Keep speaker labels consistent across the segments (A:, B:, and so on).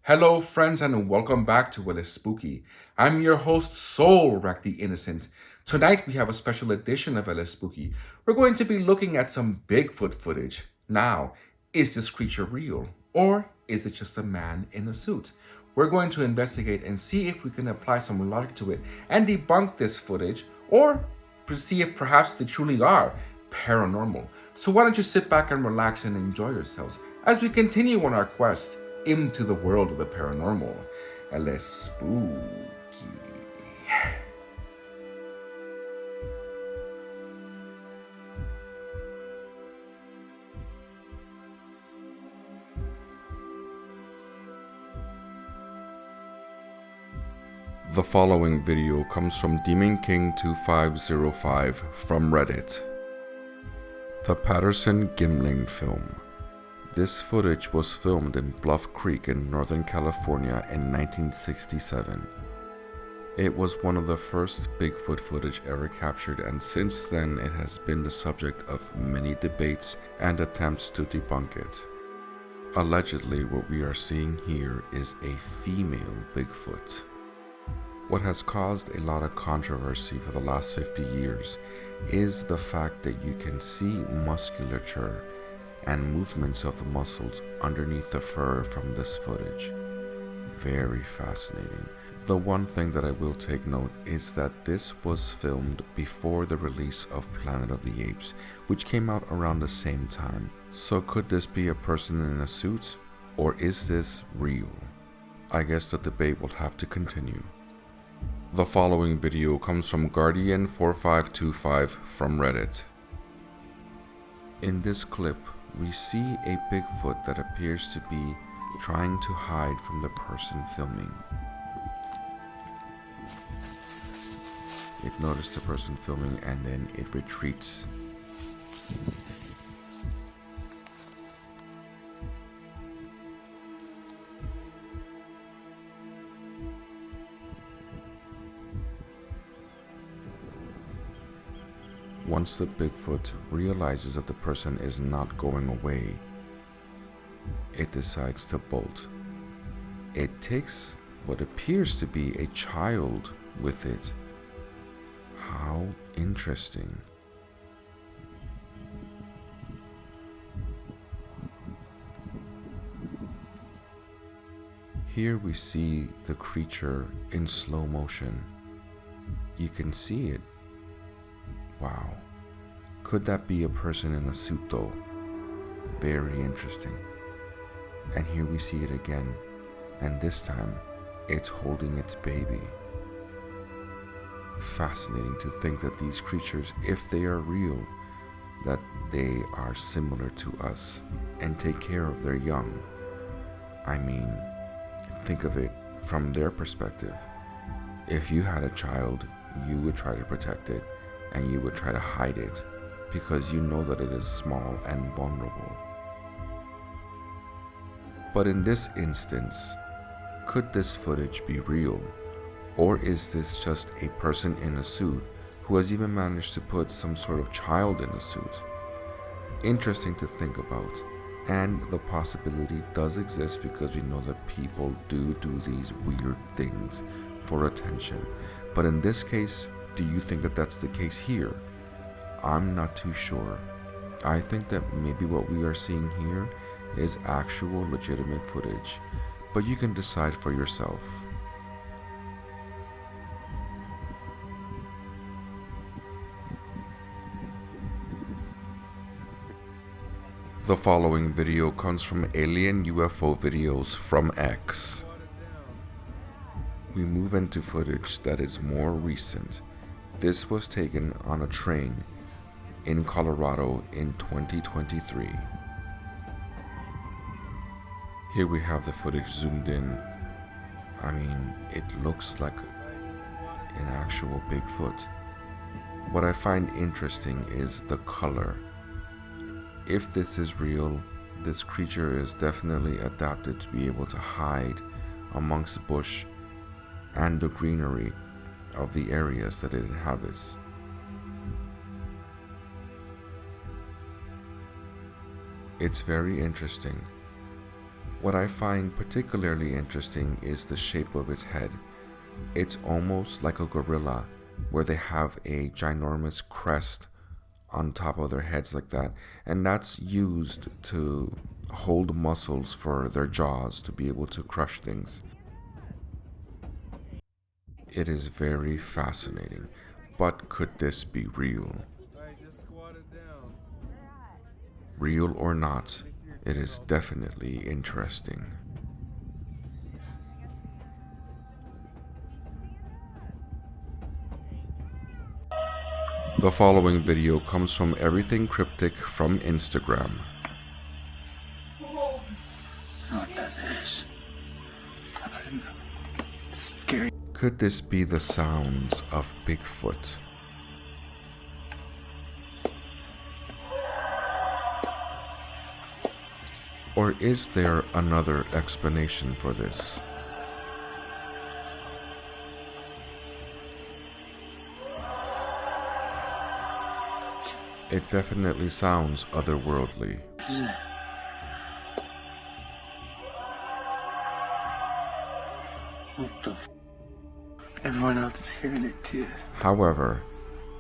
A: Hello, friends, and welcome back to Espooky. I'm your host, Soul Rack the Innocent. Tonight we have a special edition of Espooky. We're going to be looking at some Bigfoot footage. Now, is this creature real, or is it just a man in a suit? We're going to investigate and see if we can apply some logic to it and debunk this footage, or see if perhaps they truly are paranormal. So why don't you sit back and relax and enjoy yourselves as we continue on our quest into the world of the paranormal. El spooky. The following video comes from Demon King 2505 from Reddit. The Patterson Gimling film. This footage was filmed in Bluff Creek in Northern California in 1967. It was one of the first Bigfoot footage ever captured, and since then it has been the subject of many debates and attempts to debunk it. Allegedly, what we are seeing here is a female Bigfoot. What has caused a lot of controversy for the last 50 years is the fact that you can see musculature and movements of the muscles underneath the fur from this footage. Very fascinating. The one thing that I will take note is that this was filmed before the release of Planet of the Apes, which came out around the same time. So could this be a person in a suit, or is this real? I guess the debate will have to continue. The following video comes from Guardian4525 from Reddit. In this clip, we see a Bigfoot that appears to be trying to hide from the person filming. It noticed the person filming and then it retreats. Once the Bigfoot realizes that the person is not going away, it decides to bolt. It takes what appears to be a child with it. How interesting. Here we see the creature in slow motion. You can see it. Wow. Could that be a person in a suit though? Very interesting. And here we see it again, and this time it's holding its baby. Fascinating to think that these creatures, if they are real, that they are similar to us and take care of their young. I mean, think of it from their perspective. If you had a child, you would try to protect it and you would try to hide it because you know that it is small and vulnerable. But in this instance, could this footage be real? Or is this just a person in a suit who has even managed to put some sort of child in a suit? Interesting to think about, and the possibility does exist because we know that people do these weird things for attention. But in this case, do you think that that's the case here? I'm not too sure. I think that maybe what we are seeing here is actual legitimate footage, but you can decide for yourself. The following video comes from Alien UFO Videos from X. We move into footage that is more recent. This was taken on a train in Colorado in 2023. Here we have the footage zoomed in. I mean, it looks like an actual Bigfoot. What I find interesting is the color. If this is real, this creature is definitely adapted to be able to hide amongst the bush and the greenery of the areas that it inhabits. It's very interesting. What I find particularly interesting is the shape of its head. It's almost like a gorilla, where they have a ginormous crest on top of their heads like that, and that's used to hold muscles for their jaws to be able to crush things. It is very fascinating, but could this be real? Real or not, it is definitely interesting. The following video comes from Everything Cryptic from Instagram.
B: What that is? Scary.
A: Could this be the sounds of Bigfoot? Or is there another explanation for this? It definitely sounds otherworldly.
B: What the f? Everyone else is hearing it too.
A: However,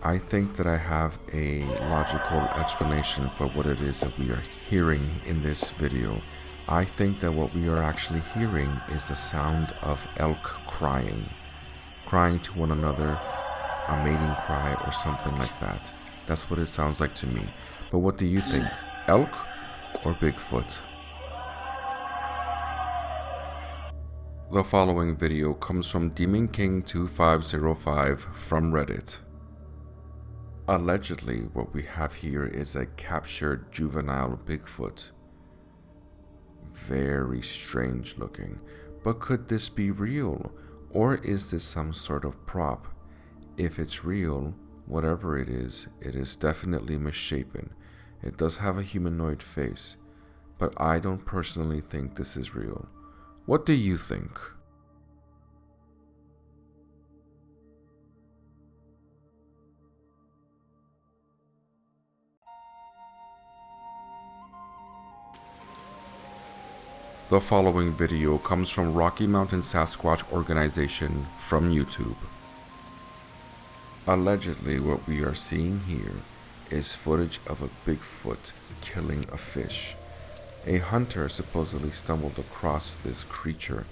A: I think that I have a logical explanation for what it is that we are hearing in this video. I think that what we are actually hearing is the sound of elk crying to one another, a mating cry or something like that. That's what it sounds like to me. But what do you think? Elk or Bigfoot? The following video comes from Demon King 2505 from Reddit. Allegedly, what we have here is a captured juvenile Bigfoot. Very strange looking. But could this be real? Or is this some sort of prop? If it's real, whatever it is definitely misshapen. It does have a humanoid face, but I don't personally think this is real. What do you think? The following video comes from Rocky Mountain Sasquatch Organization from YouTube. Allegedly, what we are seeing here is footage of a Bigfoot killing a fish. A hunter supposedly stumbled across this creature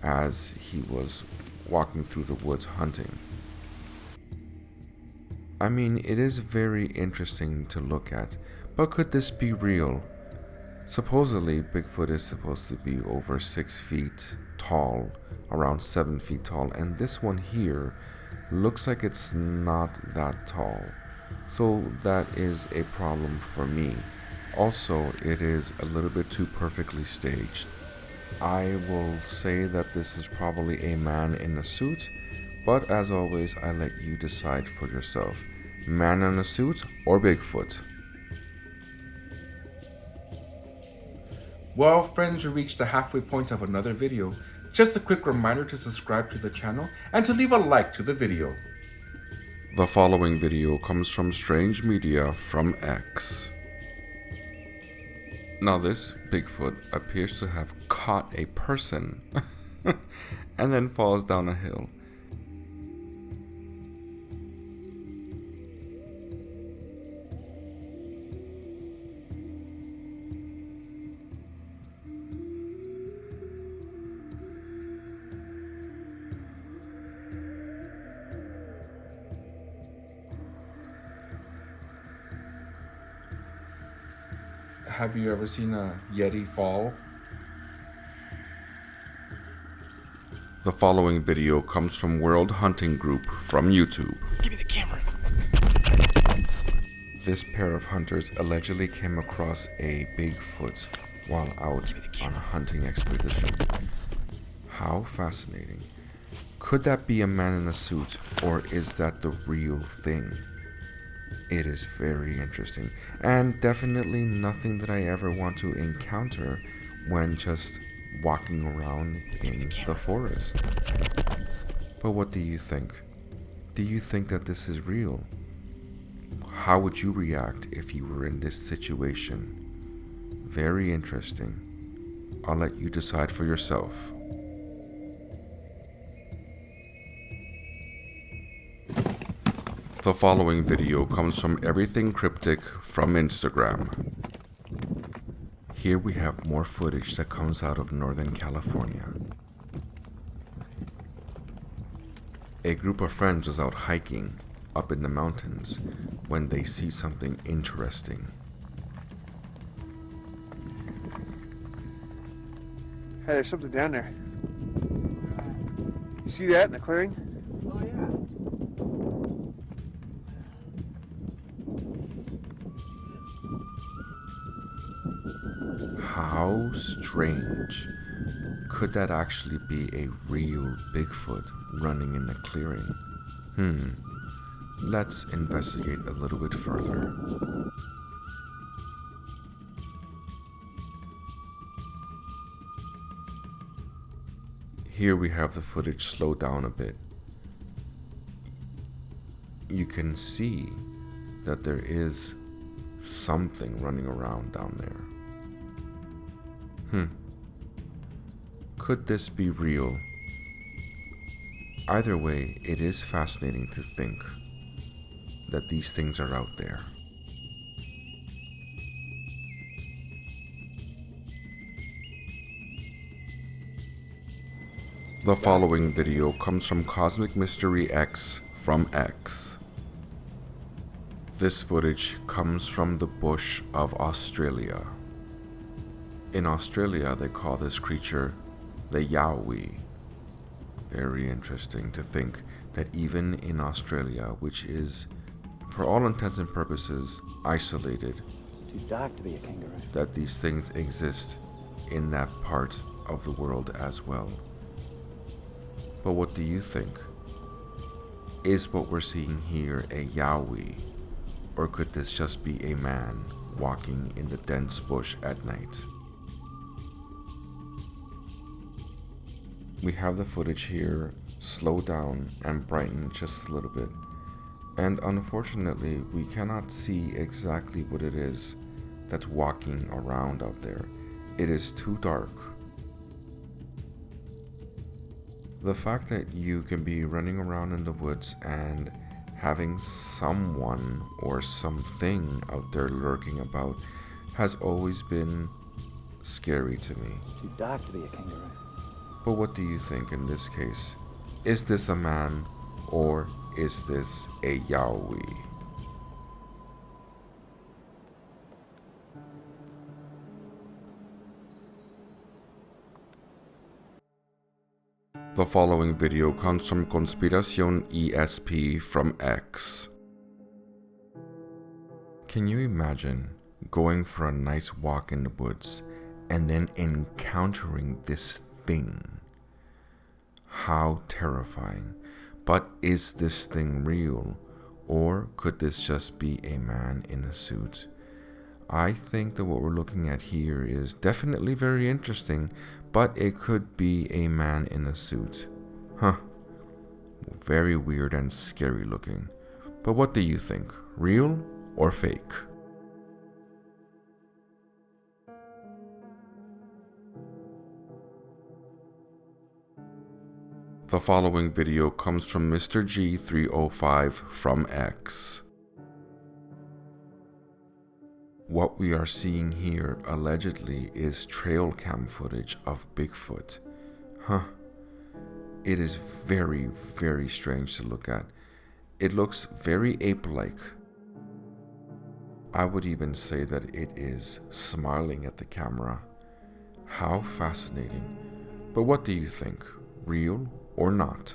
A: as he was walking through the woods hunting. I mean, it is very interesting to look at, but could this be real? Supposedly, Bigfoot is supposed to be over 6 feet tall, around 7 feet tall, and this one here looks like it's not that tall. So that is a problem for me. Also, it is a little bit too perfectly staged. I will say that this is probably a man in a suit, but as always, I let you decide for yourself. Man in a suit or Bigfoot?
C: Well, friends, we reached the halfway point of another video. Just a quick reminder to subscribe to the channel and to leave a like to the video.
A: The following video comes from Strange Media from X. Now this Bigfoot appears to have caught a person and then falls down a hill.
C: Have you ever seen a Yeti fall?
A: The following video comes from World Hunting Group from YouTube.
B: Give me the camera.
A: This pair of hunters allegedly came across a Bigfoot while out on a hunting expedition. How fascinating. Could that be a man in a suit, or is that the real thing? It is very interesting, and definitely nothing that I ever want to encounter when just walking around in the forest. But what do you think? Do you think that this is real? How would you react if you were in this situation? Very interesting. I'll let you decide for yourself. The following video comes from Everything Cryptic from Instagram. Here we have more footage that comes out of Northern California. A group of friends was out hiking up in the mountains when they see something interesting.
D: Hey, there's something down there. You see that in the clearing?
B: Oh, yeah.
A: How strange. Could that actually be a real Bigfoot running in the clearing? Let's investigate a little bit further. Here we have the footage slowed down a bit. You can see that there is something running around down there. Could this be real? Either way, it is fascinating to think that these things are out there. The following video comes from Cosmic Mystery X from X. This footage comes from the bush of Australia. In Australia, they call this creature the Yowie. Very interesting to think that even in Australia, which is, for all intents and purposes, isolated,
B: Too dark to be a kangaroo.
A: that these things exist in that part of the world as well. But what do you think? Is what we're seeing here a Yowie? Or could this just be a man walking in the dense bush at night? We have the footage here slowed down and brightened just a little bit. And unfortunately, we cannot see exactly what it is that's walking around out there. It is too dark. The fact that you can be running around in the woods and having someone or something out there lurking about has always been scary to me.
B: Too dark to be a kangaroo.
A: But what do you think in this case? Is this a man or is this a Yowie? The following video comes from Conspiración ESP from X. Can you imagine going for a nice walk in the woods and then encountering this thing? How terrifying. But is this thing real? Or could this just be a man in a suit? I think that what we're looking at here is definitely very interesting, but it could be a man in a suit. Very weird and scary looking. But what do you think? Real or fake? The following video comes from Mr. G305 from X. What we are seeing here allegedly is trail cam footage of Bigfoot. It is very, very strange to look at. It looks very ape-like. I would even say that it is smiling at the camera. How fascinating. But what do you think? Real or not?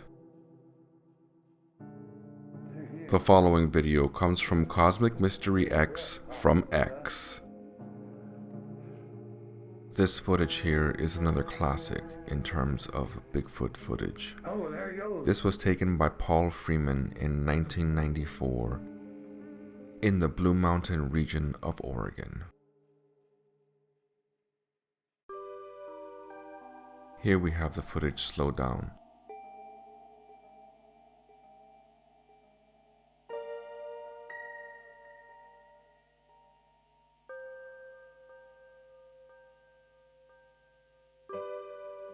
A: The following video comes from Cosmic Mystery X from X. This footage here is another classic in terms of Bigfoot footage.
D: Oh, there he goes.
A: This was taken by Paul Freeman in 1994 in the Blue Mountain region of Oregon. Here we have the footage slowed down.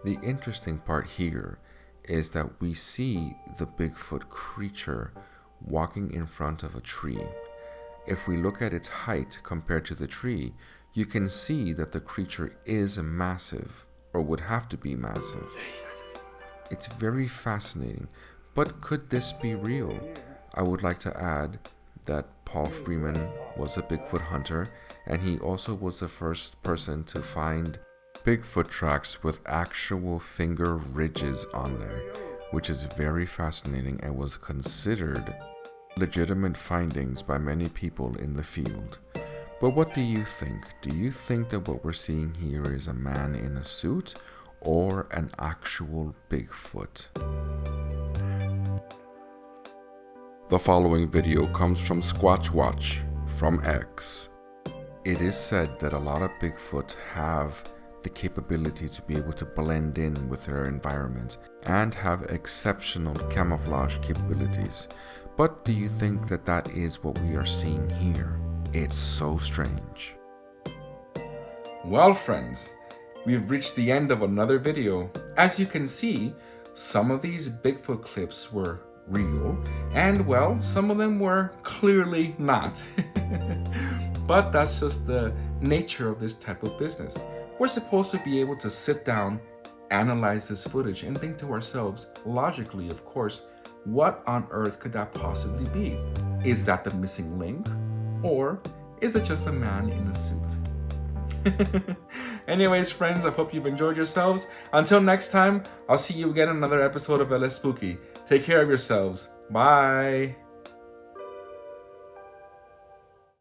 A: The interesting part here is that we see the Bigfoot creature walking in front of a tree. If we look at its height compared to the tree, you can see that the creature is massive, or would have to be massive. It's very fascinating, but could this be real? I would like to add that Paul Freeman was a Bigfoot hunter, and he also was the first person to find Bigfoot tracks with actual finger ridges on them, which is very fascinating and was considered legitimate findings by many people in the field. But what do you think? Do you think that what we're seeing here is a man in a suit or an actual Bigfoot? The following video comes from Squatch Watch from X. It is said that a lot of Bigfoot have the capability to be able to blend in with their environment and have exceptional camouflage capabilities. But do you think that that is what we are seeing here? It's so strange.
C: Well, friends, we've reached the end of another video. As you can see, some of these Bigfoot clips were real, and well, some of them were clearly not. But that's just the nature of this type of business. We're supposed to be able to sit down, analyze this footage, and think to ourselves, logically, of course, what on earth could that possibly be? Is that the missing link? Or is it just a man in a suit? Anyways, friends, I hope you've enjoyed yourselves. Until next time, I'll see you again in another episode of Espooky. Take care of yourselves. Bye.